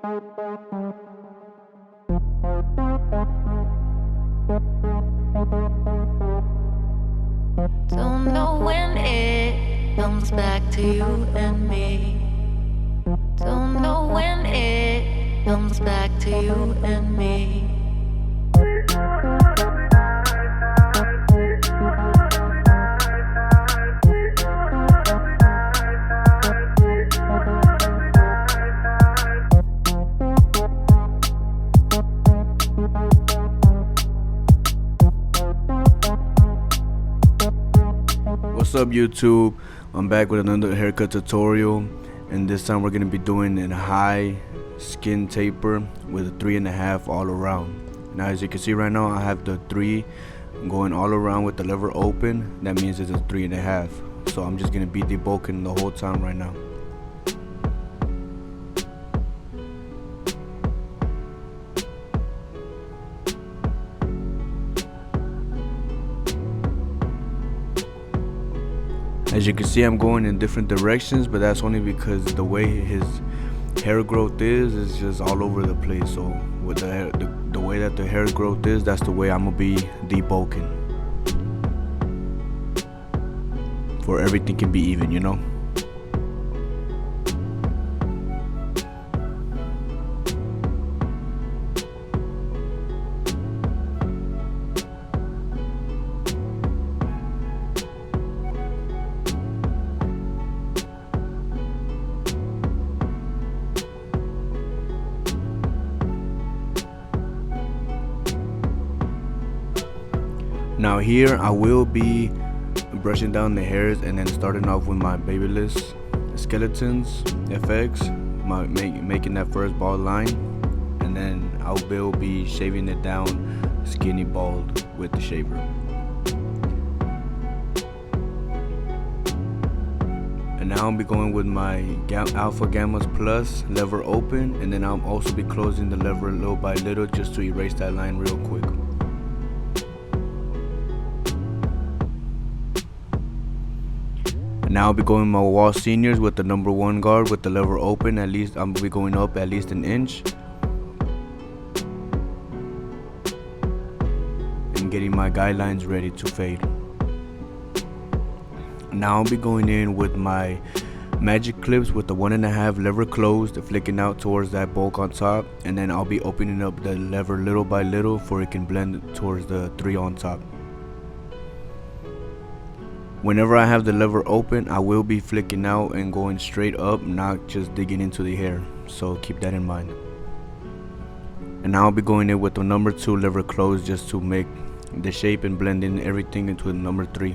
Don't know when it comes back to you and me. Don't know when it comes back to you and me. What's up YouTube? I'm back with another haircut tutorial, and this time we're going to be doing a high skin taper with a 3.5 all around. Now as you can see right now, I have the 3 going all around with the lever open. That means it's a 3.5. So I'm just going to be debulking the whole time right now. As you can see, I'm going in different directions, but that's only because the way his hair growth is just all over the place. So with the way that the hair growth is, that's the way I'm gonna be debulking. For everything can be even, you know. Now here I will be brushing down the hairs and then starting off with my Babyliss Skeletons FX, making that first bald line, and then I will be shaving it down skinny bald with the shaver. And now I'll be going with my Alpha Gammas Plus lever open, and then I'll also be closing the lever little by little just to erase that line real quick. Now I'll be going my wall seniors with the number 1 guard with the lever open. At least I'm gonna be going up at least an inch and getting my guidelines ready to fade. Now I'll be going in with my magic clips with the 1.5 lever closed, flicking out towards that bulk on top, and then I'll be opening up the lever little by little for it can blend towards the 3 on top. Whenever I have the lever open, I will be flicking out and going straight up, not just digging into the hair, so keep that in mind. And now I'll be going in with the number 2 lever closed just to make the shape and blend in everything into the number 3.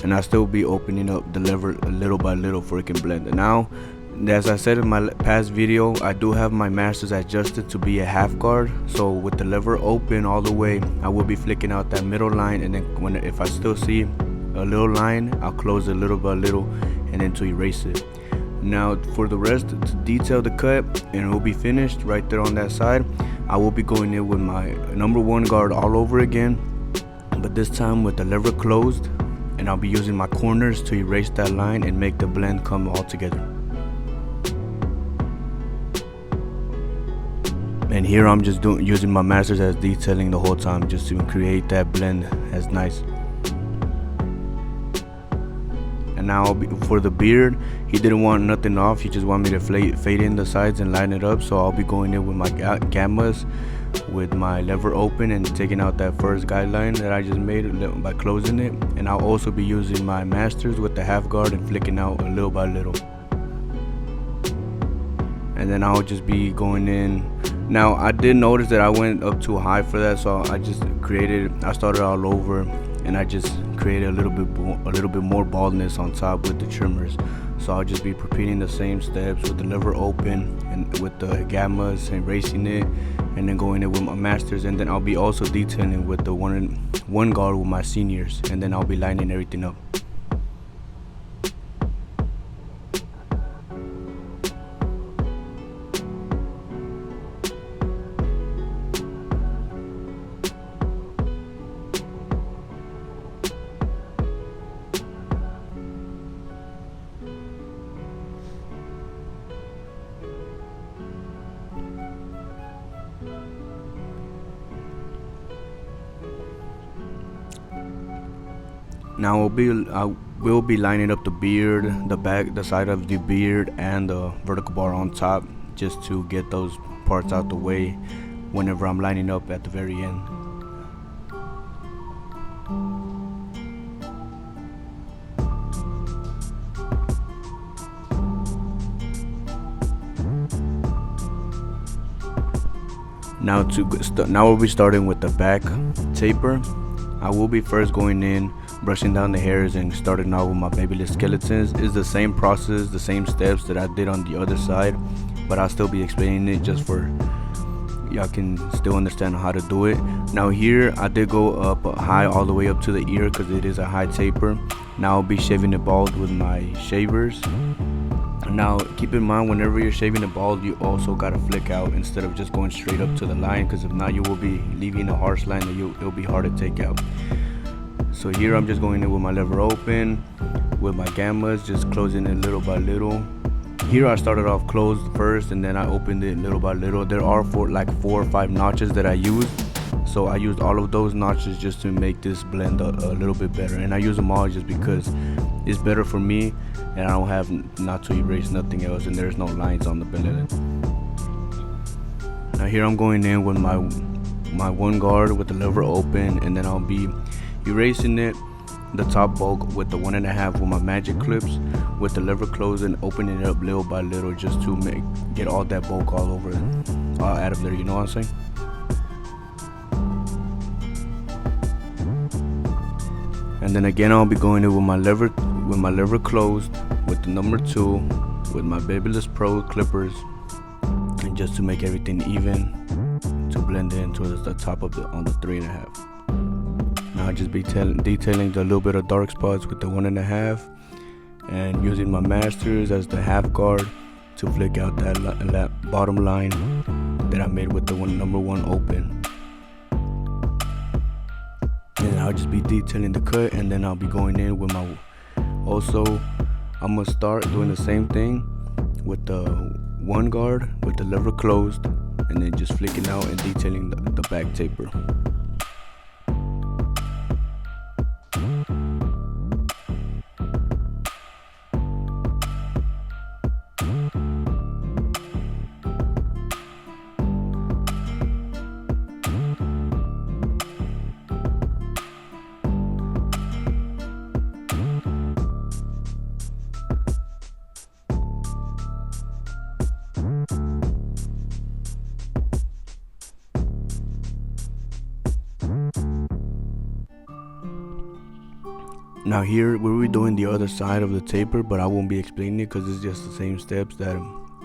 And I'll still be opening up the lever little by little for it can blend. And now, as I said in my past video, I do have my masters adjusted to be a half guard. So with the lever open all the way, I will be flicking out that middle line, and then if I still see a little line, I'll close it little by little and then to erase it. Now for the rest, to detail the cut, and it will be finished right there on that side, I will be going in with my number 1 guard all over again, but this time with the lever closed, and I'll be using my corners to erase that line and make the blend come all together. And here I'm just using my masters as detailing the whole time, just to create that blend as nice. And now for the beard, he didn't want nothing off, he just wanted me to fade in the sides and line it up. So I'll be going in with my gammas with my lever open and taking out that first guideline that I just made by closing it. And I'll also be using my masters with the half guard and flicking out a little by little. And then I'll just be going in. Now I did notice that I went up too high for that, so I started all over, and I just created a little bit more baldness on top with the trimmers. So I'll just be repeating the same steps with the lever open and with the gammas and erasing it, and then going in with my masters, and then I'll be also detailing with the one guard with my seniors, and then I'll be lining everything up. Now I will be lining up the beard, the back, the side of the beard, and the vertical bar on top, just to get those parts out the way whenever I'm lining up at the very end. Now we'll be starting with the back taper. I will be first going in, brushing down the hairs and starting out with my babyless skeletons. It's the same process, the same steps that I did on the other side, but I'll still be explaining it just for y'all can still understand how to do it. Now here I did go up high all the way up to the ear because it is a high taper. Now I'll be shaving it bald with my shavers. Now keep in mind, whenever you're shaving it bald, you also gotta flick out instead of just going straight up to the line, because if not, you will be leaving a harsh line that it'll be hard to take out. So here I'm just going in with my lever open, with my gammas, just closing it little by little. Here I started off closed first and then I opened it little by little. There are 4 or 5 notches that I used, so I used all of those notches just to make this blend a little bit better, and I use them all just because it's better for me and I don't have not to erase nothing else, and there's no lines on the blend. Now here I'm going in with my one guard with the lever open, and then I'll be erasing it, the top bulk with the 1.5 with my magic clips, with the lever closed and opening it up little by little just to get all that bulk all over out of there, you know what I'm saying? And then again I'll be going in with my lever closed, with the number 2, with my Babyless Pro clippers, and just to make everything even, to blend in towards the top of on the 3.5. Now I'll just be detailing the little bit of dark spots with the 1.5, and using my masters as the half guard to flick out that bottom line that I made with the number 1 open. And I'll just be detailing the cut, and then I'll be going in with my, also I'm gonna start doing the same thing with the 1 guard with the lever closed, and then just flicking out and detailing the back taper. Now here we'll be doing the other side of the taper, but I won't be explaining it because it's just the same steps that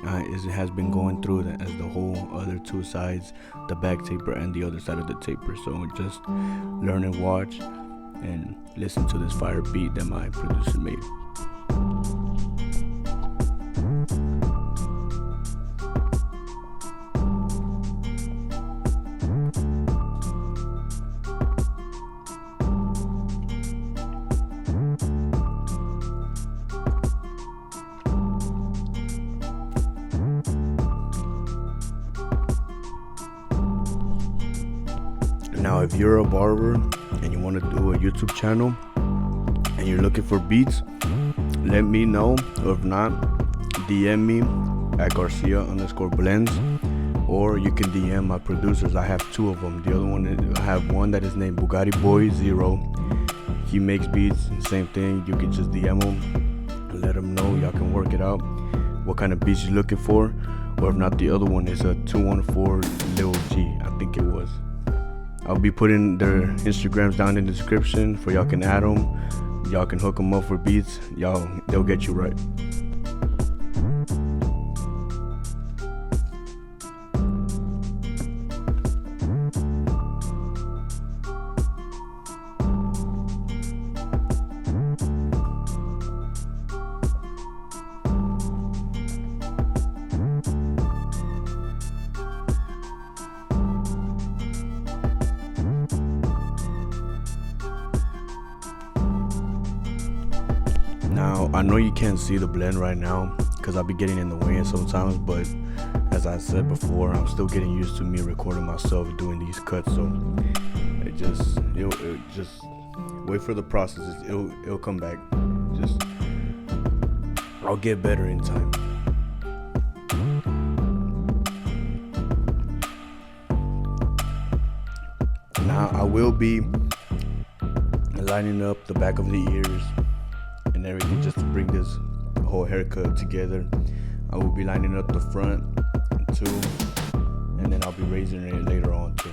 it has been going through as the whole other 2 sides, the back taper and the other side of the taper. So just learn and watch and listen to this fire beat that my producer made. Now if you're a barber and you want to do a YouTube channel and you're looking for beats, let me know, or if not, DM me at Garcia_blends, or you can DM my producers. I have 2 of them. The other one, I have one that is named Bugatti Boy 0. He makes beats, same thing. You can just DM him, let him know, y'all can work it out, what kind of beats you're looking for. Or if not, the other one is a 214 Lil G, I think it was. I'll be putting their Instagrams down in the description for y'all can add them. Y'all can hook them up for beats. They'll get you right. Now I know you can't see the blend right now because I'll be getting in the way sometimes, but as I said before, I'm still getting used to me recording myself doing these cuts, so it just wait for the process. It'll come back. Just I'll get better in time. Now I will be lining up the back of the ears and everything just to bring this whole haircut together. I will be lining up the front too, and then I'll be raising it later on too.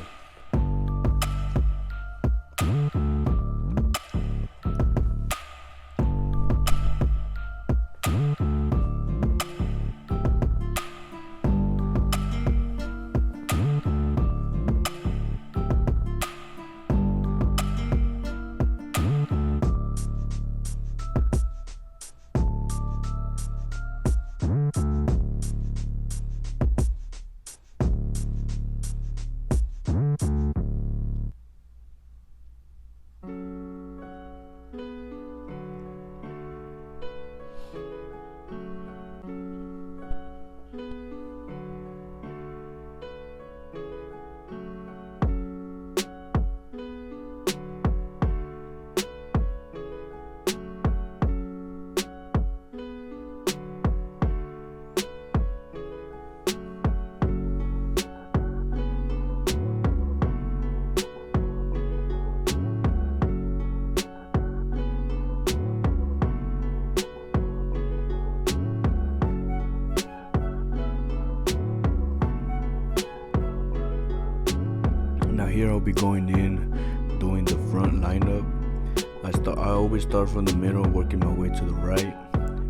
Now here I'll be going in, doing the front lineup. I always start from the middle, working my way to the right,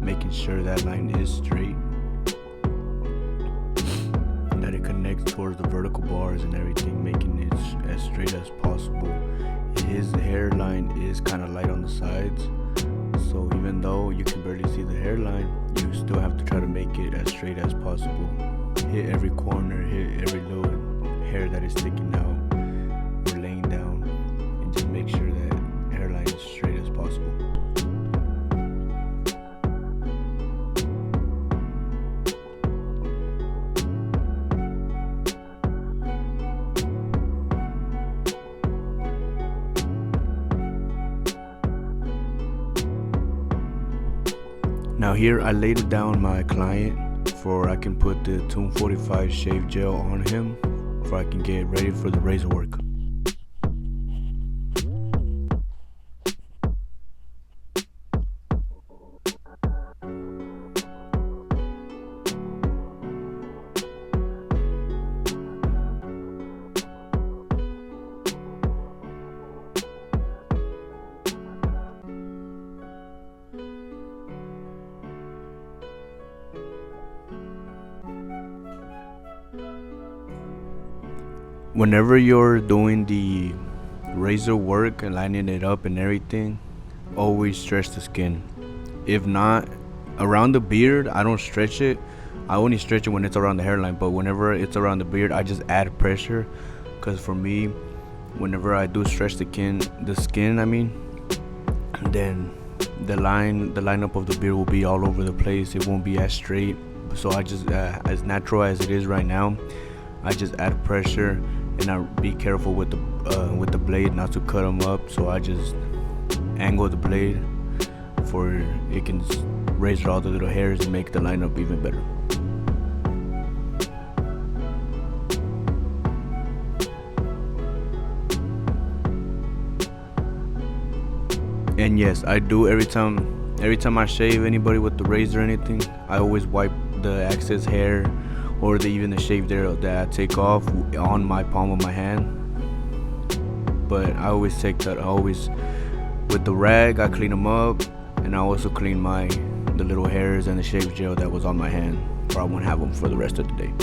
making sure that line is straight, that it connects towards the vertical bars and everything, making it as straight as possible. His hairline is kind of light on the sides, so even though you can barely see the hairline, you still have to try to make it as straight as possible. Hit every corner, hit every little hair that is sticking out or laying down, and just make sure that hairline is straight as possible. Now here I laid down my client for I can put the 245 shave gel on him before I can get ready for the razor work. Whenever you're doing the razor work and lining it up and everything, always stretch the skin. If not, around the beard, I don't stretch it. I only stretch it when it's around the hairline, but whenever it's around the beard, I just add pressure. Because for me, whenever I do stretch the skin, then the lineup of the beard will be all over the place. It won't be as straight. So I just, as natural as it is right now, I just add pressure, and I be careful with the blade not to cut them up. So I just angle the blade for it can razor all the little hairs and make the lineup even better. And yes, I do every time I shave anybody with the razor or anything, I always wipe the excess hair or even the shaved hair that I take off on my palm of my hand. But I always take that. With the rag, I clean them up, and I also clean the little hairs and the shave gel that was on my hand, or I won't have them for the rest of the day.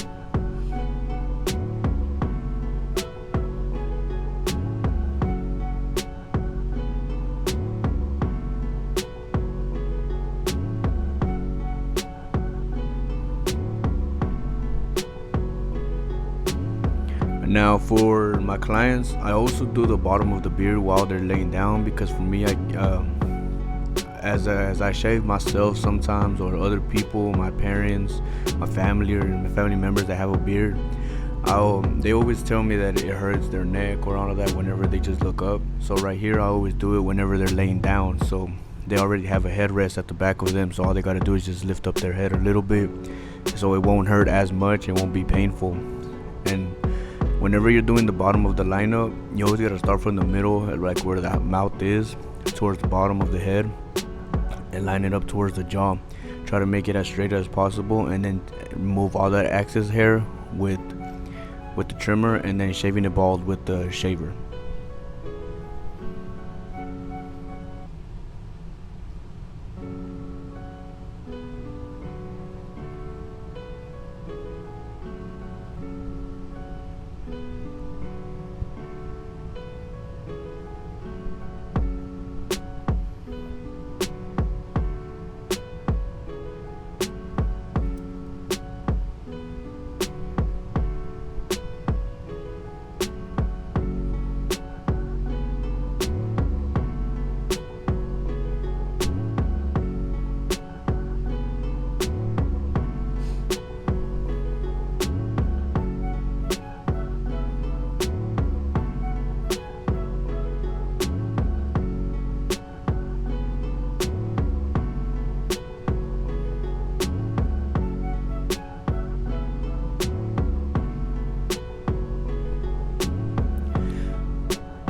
Now for my clients, I also do the bottom of the beard while they're laying down, because for me, as I shave myself sometimes, or other people, my parents, my family, or my family members that have a beard, They always tell me that it hurts their neck or all of that whenever they just look up. So right here, I always do it whenever they're laying down. So they already have a headrest at the back of them. So all they gotta do is just lift up their head a little bit, so it won't hurt as much. It won't be painful. And whenever you're doing the bottom of the lineup, you always gotta start from the middle, like where the mouth is, towards the bottom of the head, and line it up towards the jaw. Try to make it as straight as possible, and then remove all that excess hair with the trimmer, and then shaving it bald with the shaver.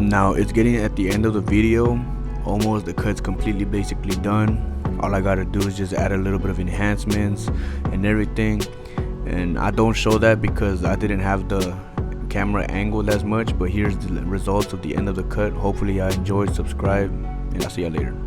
Now it's getting at the end of the video, almost. The cut's completely basically done. All I gotta do is just add a little bit of enhancements and everything, and I don't show that because I didn't have the camera angled as much. But here's the results of the end of the cut. Hopefully I enjoyed. Subscribe, and I'll see you later.